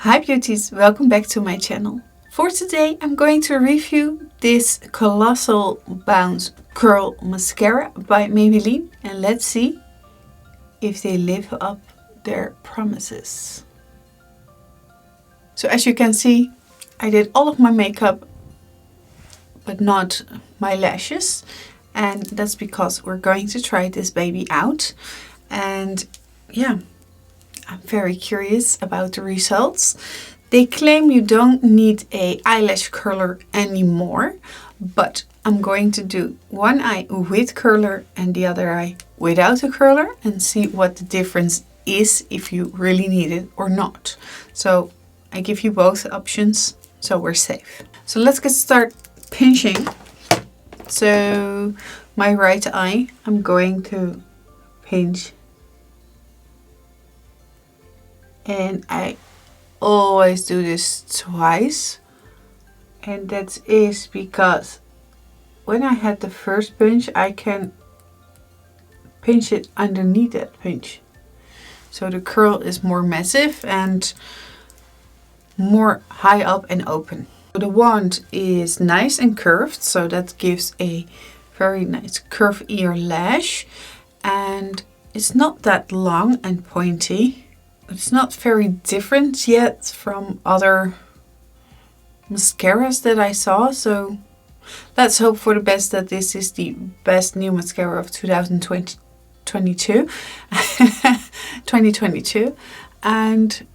Hi beauties, welcome back to my channel. For today I'm going to review this Colossal Bounce Curl Mascara by Maybelline and let's see if they live up their promises. So as you can see, I did all of my makeup but not my lashes, and that's because we're going to try this baby out. And yeah, I'm very curious about the results. They claim you don't need a eyelash curler anymore, but I'm going to do one eye with curler and the other eye without a curler and see what the difference is, if you really need it or not. So I give you both options so we're safe. So let's get started pinching. So my right eye, I'm going to pinch. And I always do this twice. And that is because when I had the first pinch, I can pinch it underneath that pinch. So the curl is more massive and more high up and open. The wand is nice and curved, so that gives a very nice curved ear lash. And it's not that long and pointy. It's not very different yet from other mascaras that I saw, so let's hope for the best that this is the best new mascara of 2022 and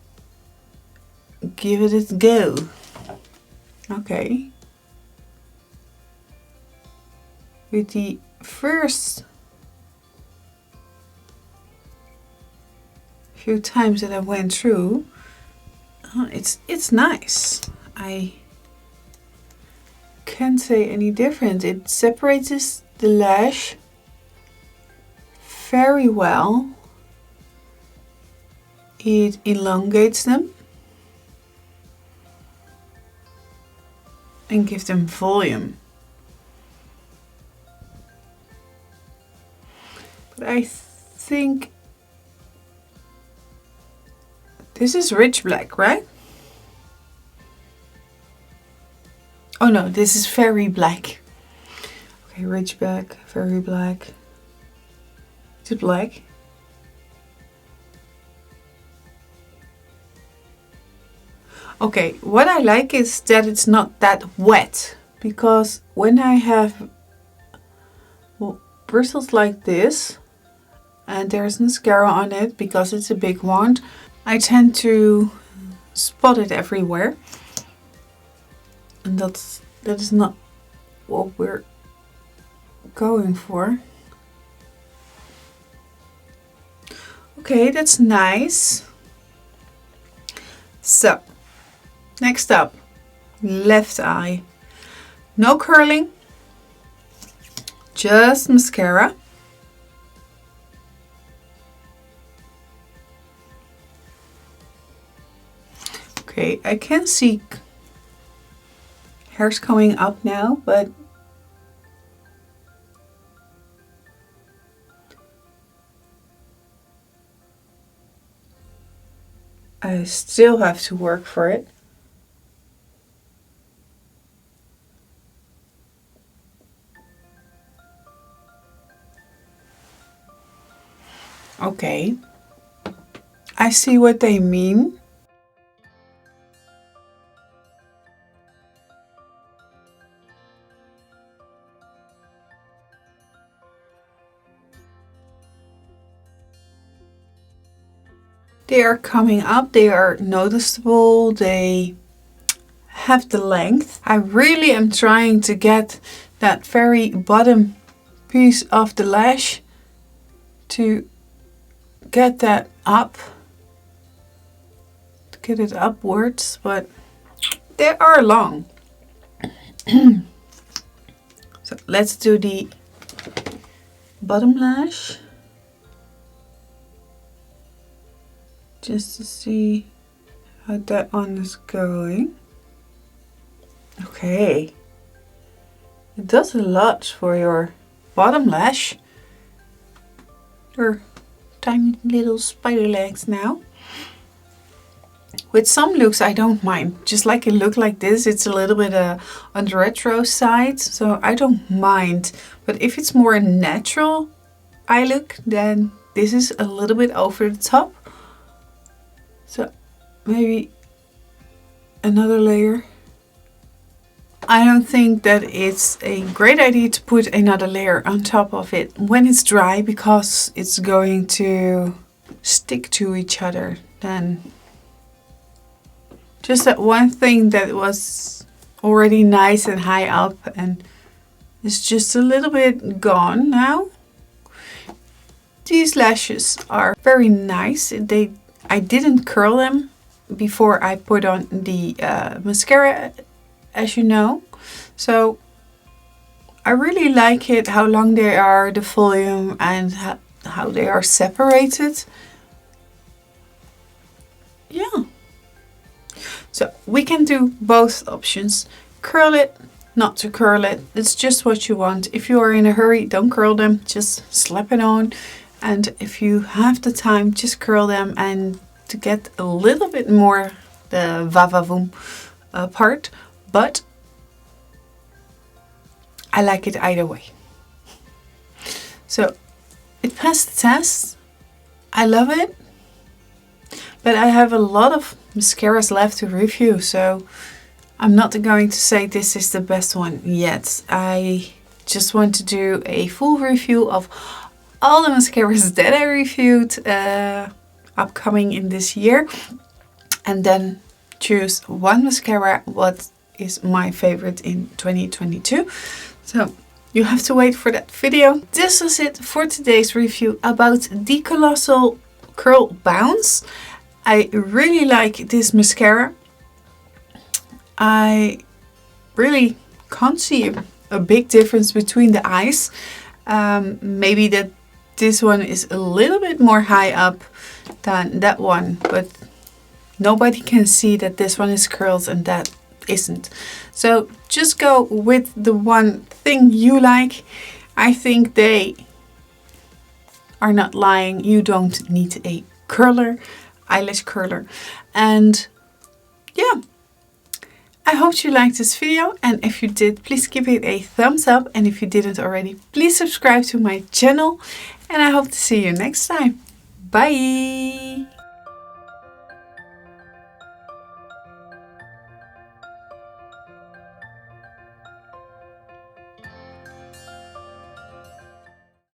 give it a go. Okay. With the first few times that I went through, it's nice. I can't say any different. It separates the lash very well. It elongates them and gives them volume. But I think this is rich black, right? Oh no, this is very black. Okay, rich black, very black. Is it black? Okay, what I like is that it's not that wet, because when I have bristles like this and there's mascara on it, because it's a big wand, I tend to spot it everywhere, and that is not what we're going for. Okay, that's nice. So next up, left eye. No curling, just mascara. Okay, I can see hairs coming up now, but I still have to work for it. Okay, I see what they mean. They are coming up, they are noticeable, they have the length. I really am trying to get that very bottom piece of the lash to get that up, to get it upwards, but they are long. So let's do the bottom lash. Just to see how that one is going. Okay. It does a lot for your bottom lash. Your tiny little spider legs now. With some looks I don't mind. Just like a look like this, it's a little bit on the retro side, so I don't mind. But if it's more a natural eye look, then this is a little bit over the top. So maybe another layer. I don't think that it's a great idea to put another layer on top of it when it's dry, because it's going to stick to each other. Then just that one thing that was already nice and high up and is just a little bit gone now. These lashes are very nice. I didn't curl them before I put on the mascara, as you know. So I really like it, how long they are, the volume, and how they are separated. Yeah. So we can do both options. Curl it, not to curl it. It's just what you want. If you are in a hurry, don't curl them. Just slap it on. And if you have the time, just curl them, and to get a little bit more the va-va-voom part. But I like it either way. So it passed the test. I love it. But I have a lot of mascaras left to review, so I'm not going to say this is the best one yet. I just want to do a full review of all the mascaras that I reviewed upcoming in this year, and then choose one mascara what is my favorite in 2022. So you have to wait for that video. This was it for today's review about the Colossal Curl Bounce. I really like this mascara. I really can't see a big difference between the eyes. Maybe that this one is a little bit more high up than that one, but nobody can see that this one is curled and that isn't. So just go with the one thing you like. I think they are not lying. You don't need a curler, eyelash curler. And yeah, I hope you liked this video, and if you did, please give it a thumbs up, and if you didn't already, please subscribe to my channel, and I hope to see you next time. Bye!